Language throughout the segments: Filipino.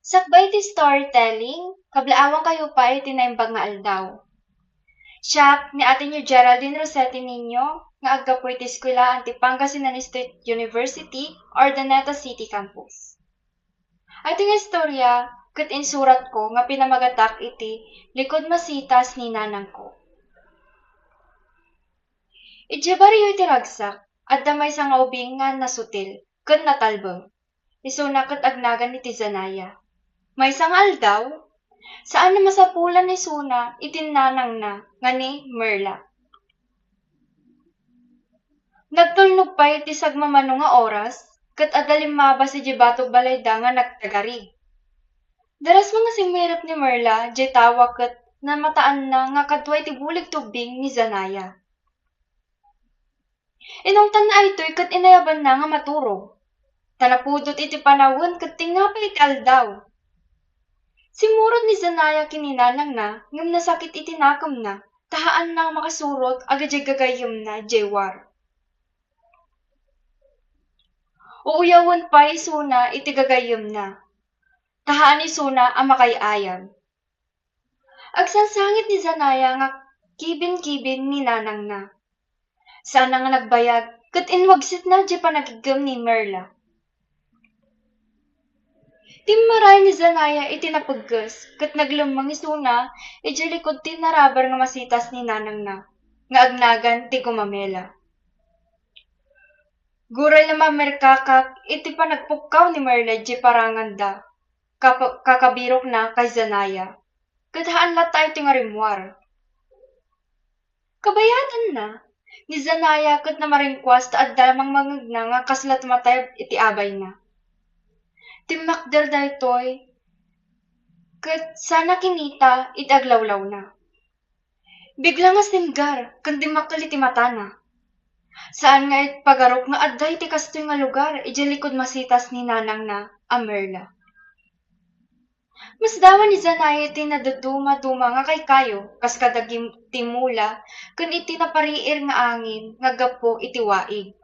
Sakbay ti storytelling, kablaawang kayo pa iti naimbag nga aldaw. Siya, ni ate niyo Geraldine Rossetti ninyo, nga aggapoy ti eskwelahan ti Pangasinan State University, Urdaneta City Campus. Ay ti nga istorya, ket insurat ko nga pinamagatak iti likod masitas ni nanang ko. Ijebaryo iti ragsak, at damay sa nga ubing nga nasutil, ket natalbeng. Isuna ket agnagan iti Zanaya. May isang aldaw, saan na masapulan ni Suna itinanang na nga ni Merla. Nagtulnog pa iti sagmamano nga oras, kat adalim mabas si Jibatog Balayda nga nagtagari. Daras mga simirap ni Merla, jay tawa kat namataan na nga kadway ti bulig tubing ni Zanaya. Inungtan na ito'y kat inayaban na nga maturog. Tanapudot iti panawon kat tingapay iti aldaw. Simurot ni Zanaya kininanang na, ngam nasakit itinakam na, tahaan na makasurot agad gagayom na jaywar. Uuyawan pa isuna iti gagayom na, tahaan isuna ang makayayam. Agsansangit ni Zanaya nga kibin-kibin ni nanang na. Sana nga nagbayag, kat inwagsit na di panagigam ni Merla. Timmaray ni Zanaya iti napaggas, kat naglumang isuna, ijalikod ti narabar nga masitas ni nanang na, nga agnagan ti gumamela. Guray na mamerkakak, iti panagpukaw ni Merla di parangan da, kakabirok na kay Zanaya. Kadhaan latay ti nga rimwar. Kabayatan na, ni Zanaya kat na maringkwas ta addamang mangagna nga kaslat matay iti abay na. Timakder da ito'y, kat sana kinita iti aglawlaw na. Bigla nga singgar, kan dimakal iti mata na. Saan nga it pagarok nga adday iti kastoy nga lugar, ijalikod masitas ni nanang na, Merla. Mas dawan ni Zanaya iti naduduma-duma nga kay kayo, kas kadagim timula, kan iti napariir nga angin, nga gapo iti waig.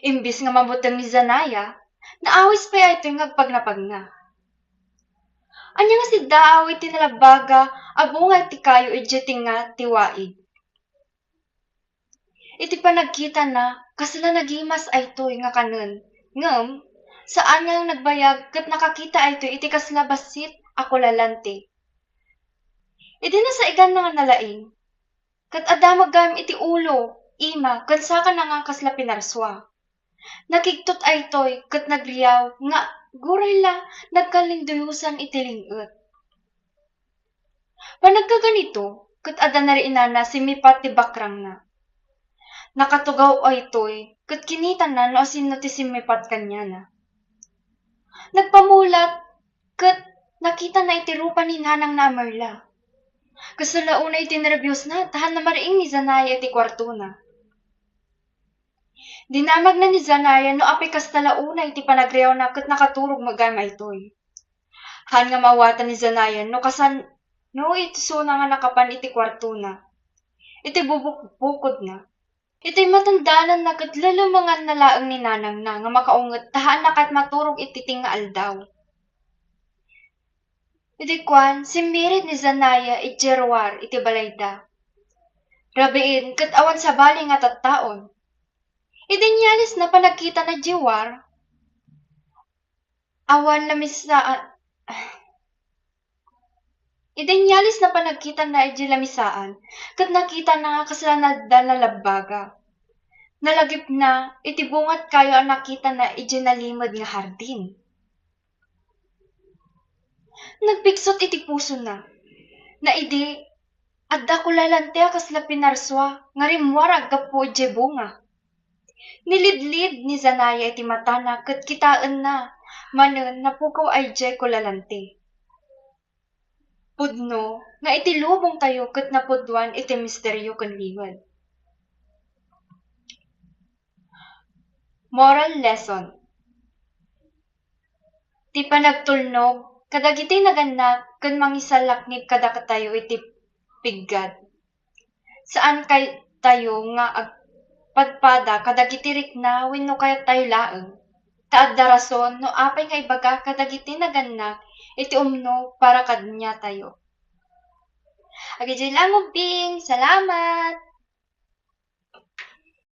Imbis nga mabutang ni Zanaya, naawis pa ito yung agpagnapag na. Anya nga si daaw iti nalabaga, abunga iti kayo iti nga tiwaig. Iti panagkita na, kasala nagimas ay to'y nga kanon. Ngam, saan nga nagbayag, kat nakakita ay to'y iti kasla basit, ako lalante. Iti na sa igan nga nalaing, kat adamag gayam iti ulo, ima, kat saka na nga kasla pinarswa. Nakigtot ay to'y, kat nagriyaw, nga guray la, nagkalinduyusan iti lingot. Panagkaganito, kat ada na rin na simipat ti bakrang na. Nakatugaw ay to'y, kat kinita na no asino ti simipat kanya na. Nagpamulat, kat nakita na iti rupa ni nanang na Merla. Kasalauna iti nervyos na, tahan na mariing ni Zanaya iti kwarto na. Dinamag na ni Zanaya no api kastalauna iti panagriyaw na kat nakaturog magama ito'y. Han nga mawatan ni Zanaya no kasan no iti suna nga nakapan iti kwarto na. Iti bubuk-bukod na. Iti matandanan na kat lalamangan na laang ni nanang na nga makaungot tahan na kat maturog iti tingaal daw. Iti kwan, simbirit ni Zanaya iti jerwar iti balayda. Rabiin, kat awan sa bali nga tattaon. Iti nyalis na panagkita na jiwar, awan na misaan. Iti nyalis na panagkita na iti lamisaan, kat nakita na nga kaslanad na labbaga. Nalagip na, iti bungat kayo ang nakita na iti nalimod nga hardin. Nagpiksot iti puso na idi, adda ko lalante kasla pinarswa, nga rimwar aggapo iti bunga. Nilidlid ni Zanaya iti mata na, kat kitaan na, manen napukaw ay jay ko lalante. Pudno, nga iti lubong tayo, kat napudwan iti misteryo kan liwad. Moral lesson. Ti panagtulnog, kadagiti naganak, kan mangisalaknib kadakatayo iti piggad. Saan kay tayo nga agpadpada kadagiti rikna wenno kayat tayo laeng. Kaadda rason no apay nga ibaga kadagiti naganak iti umno para kadnya tayo. Agidjay lang ubing, salamat!